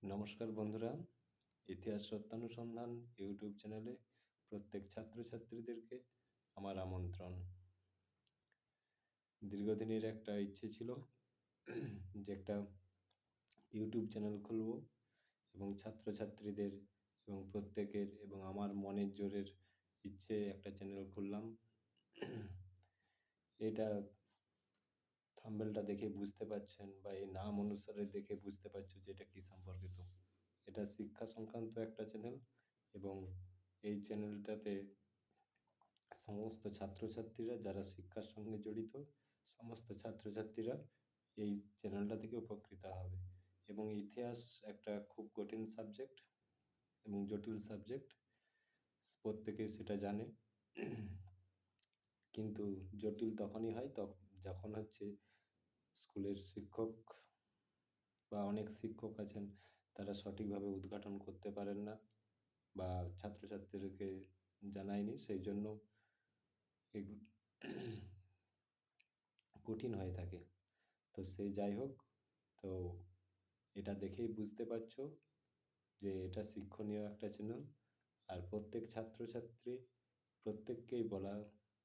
নমস্কার বন্ধুরা, ইতিহাস সত্যানুসন্ধান ইউটিউব চ্যানেলে প্রত্যেক ছাত্রছাত্রীদেরকে আমার আমন্ত্রণ। দীর্ঘদিনের একটা ইচ্ছে ছিল যে একটা ইউটিউব চ্যানেল খুলব এবং ছাত্রছাত্রীদের এবং প্রত্যেকের এবং আমার মনের জোরের ইচ্ছে একটা চ্যানেল খুললাম। এটা থাম্বনেলটা দেখে বুঝতে পারছেন বা এই নাম অনুসারে দেখে বুঝতে পারছো যে এটা কী সম্পর্কিত। এটা শিক্ষা সংক্রান্ত একটা চ্যানেল এবং এই চ্যানেলটাতে সমস্ত ছাত্রছাত্রীরা যারা শিক্ষার সঙ্গে জড়িত সমস্ত ছাত্রছাত্রীরা এই চ্যানেলটা থেকে উপকৃত হবে। এবং ইতিহাস একটা খুব কঠিন সাবজেক্ট এবং জটিল সাবজেক্ট, প্রত্যেকেই সেটা জানে। কিন্তু জটিল তখনই হয় যখন হচ্ছে স্কুলের শিক্ষক বা অনেক শিক্ষক আছেন তারা সঠিকভাবে উদ্ঘাটন করতে পারেন না বা ছাত্রছাত্রীদেরকে জানায়নি, সেই জন্য এগুলো কঠিন হয়ে থাকে। তো সে যাই হোক, তো এটা দেখেই বুঝতে পারছো যে এটা শিক্ষণীয় একটা চ্যানেল। আর প্রত্যেক ছাত্রছাত্রী প্রত্যেককেই বলা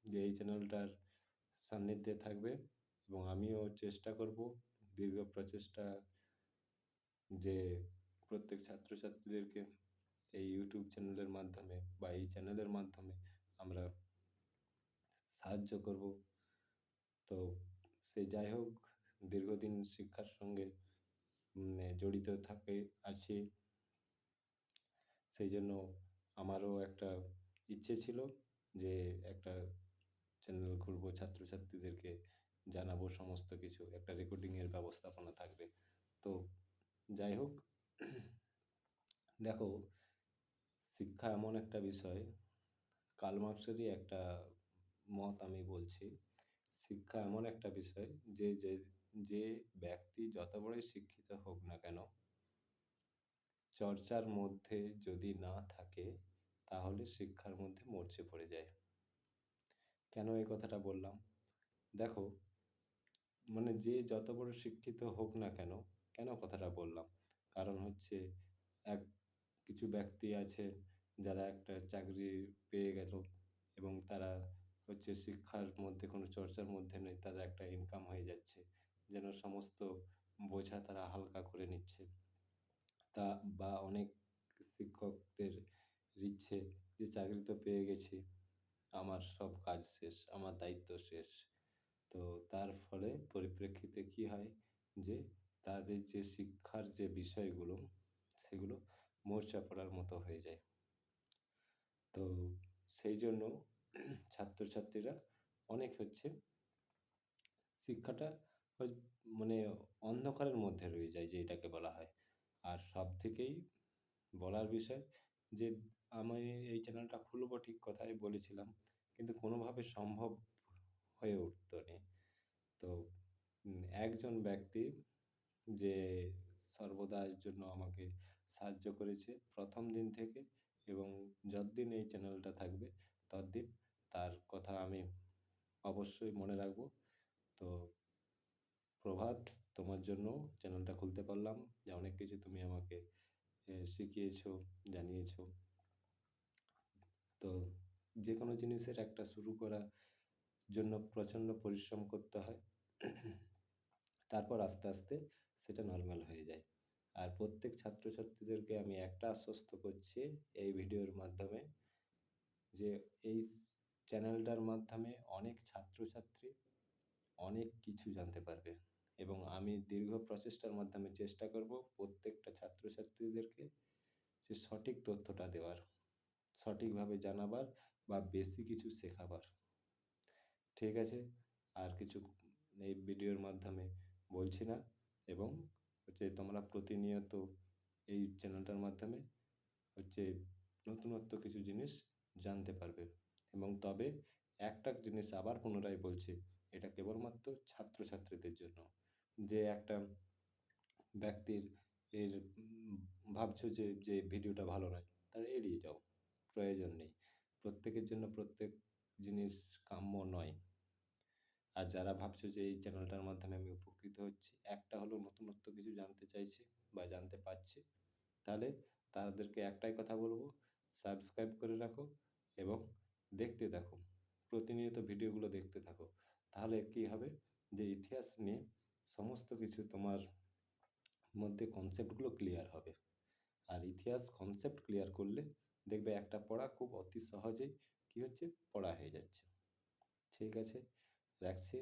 যে এই চ্যানেলটার সান্নিধ্যে থাকবে এবং আমিও চেষ্টা করব দীর্ঘ প্রচেষ্টা যে প্রত্যেক ছাত্রছাত্রীদেরকে এই ইউটিউব চ্যানেলের মাধ্যমে বা এই চ্যানেলের মাধ্যমে আমরা সাহায্য করব। তো সে যাই হোক, দীর্ঘদিন শিক্ষার সঙ্গে জড়িত আছি, সেই জন্য আমারও একটা ইচ্ছে ছিল যে একটা চ্যানেল খুলবো, ছাত্রছাত্রীদেরকে জানাবো সমস্ত কিছু, একটা রেকর্ডিংয়ের ব্যবস্থাপনা থাকবে। তো যাই হোক, দেখো, শিক্ষা এমন একটা বিষয়, কার্ল মার্ক্সেরই একটা মত আমি বলছি। শিক্ষা এমন একটা বিষয় যে যে যে ব্যক্তি যত বড়ই শিক্ষিত হোক না কেন, চর্চার মধ্যে যদি না থাকে তাহলে শিক্ষার মধ্যে মরচে পড়ে যায়। কেন এই কথাটা বললাম? দেখো, মানে যে যত বড় শিক্ষিত হোক না কেন, কেন কথাটা বললাম? কারণ হচ্ছে এক কিছু ব্যক্তি আছে যারা একটা চাকরি পেয়ে গেল এবং তারা হচ্ছে শিক্ষার মধ্যে কোনো চর্চার মধ্যে নেই, তাদের একটা ইনকাম হয়ে যাচ্ছে, যেন সমস্ত বোঝা তারা হালকা করে নিচ্ছে। তা বা অনেক শিক্ষকদের ইচ্ছে যে চাকরি তো পেয়ে গেছি, আমার সব কাজ শেষ, আমার দায়িত্ব শেষ। তো তার ফলে পরিপ্রেক্ষিতে কি হয় যে তাদের যে শিক্ষার যে বিষয়গুলো সেগুলো মরচা পড়ার মতো হয়ে যায়। তো সেই জন্য ছাত্রছাত্রীরা অনেক হচ্ছে শিক্ষাটা মানে অন্ধকারের মধ্যে রয়ে যায়, যে এটাকে বলা হয়। আর সব থেকেই বলার বিষয় যে আমি এই চ্যানেলটা খুলবো, ঠিক কথাই বলেছিলাম, কিন্তু কোনোভাবে সম্ভব হয়ে উঠতো না। তো একজন ব্যক্তি যে সর্বদা এর জন্য আমাকে সাহায্য করেছে প্রথম দিন থেকে এবং যতদিন এই চ্যানেলটা থাকবে ততদিন তার কথা আমি অবশ্যই মনে রাখবো। তো প্রভাত, তোমার জন্য চ্যানেলটা খুলতে পারলাম, যে অনেক কিছু তুমি আমাকে শিখিয়েছো, জানিয়েছো। তো যে কোনো জিনিসের একটা শুরু করার জন্য প্রচণ্ড পরিশ্রম করতে হয়, তারপর আস্তে আস্তে সেটা নর্মাল হয়ে যায়। আর প্রত্যেক ছাত্রছাত্রীদেরকে আমি একটা আশ্বস্ত করছি এই ভিডিওর মাধ্যমে, যে এই চ্যানেলটার মাধ্যমে অনেক ছাত্রছাত্রী অনেক কিছু জানতে পারবে এবং আমি দীর্ঘ প্রচেষ্টার মাধ্যমে চেষ্টা করব প্রত্যেকটা ছাত্রছাত্রীদেরকে যে সঠিক তথ্যটা দেওয়ার, সঠিকভাবে জানাবার বা বেশি কিছু শেখাবার। ঠিক আছে, আর কিছু এই ভিডিওর মাধ্যমে বলছি না এবং হচ্ছে তোমরা প্রতিনিয়ত এই চ্যানেলটার মাধ্যমে হচ্ছে নতুনত্ব কিছু জিনিস জানতে পারবে। এবং তবে একটা জিনিস আবার পুনরায় বলছি, এটা কেবলমাত্র ছাত্রছাত্রীদের জন্য। যে একটা ব্যক্তির এর ভাবছো যে ভিডিওটা ভালো নয়, তাহলে এড়িয়ে যাও, প্রয়োজন নেই। প্রত্যেকের জন্য প্রত্যেক জিনিস কাম্য নয়। আর যারা ভাবছো যে এই চ্যানেলটার মাধ্যমে আমি উপকৃত হচ্ছি, একটা হলেও নতুনত্ব কিছু জানতে চাইছি বা জানতে পারছি, তাহলে তাদেরকে একটাই কথা বলবো, সাবস্ক্রাইব করে রাখো এবং দেখতে থাকো, প্রতিনিয়ত ভিডিওগুলো দেখতে থাকো। তাহলে কী হবে, যে ইতিহাস নিয়ে সমস্ত কিছু তোমার মধ্যে কনসেপ্টগুলো ক্লিয়ার হবে। আর ইতিহাস কনসেপ্ট ক্লিয়ার করলে দেখবে একটা পড়া খুব অতি সহজেই কী হচ্ছে, পড়া হয়ে যাচ্ছে। ঠিক আছে, রাখছি।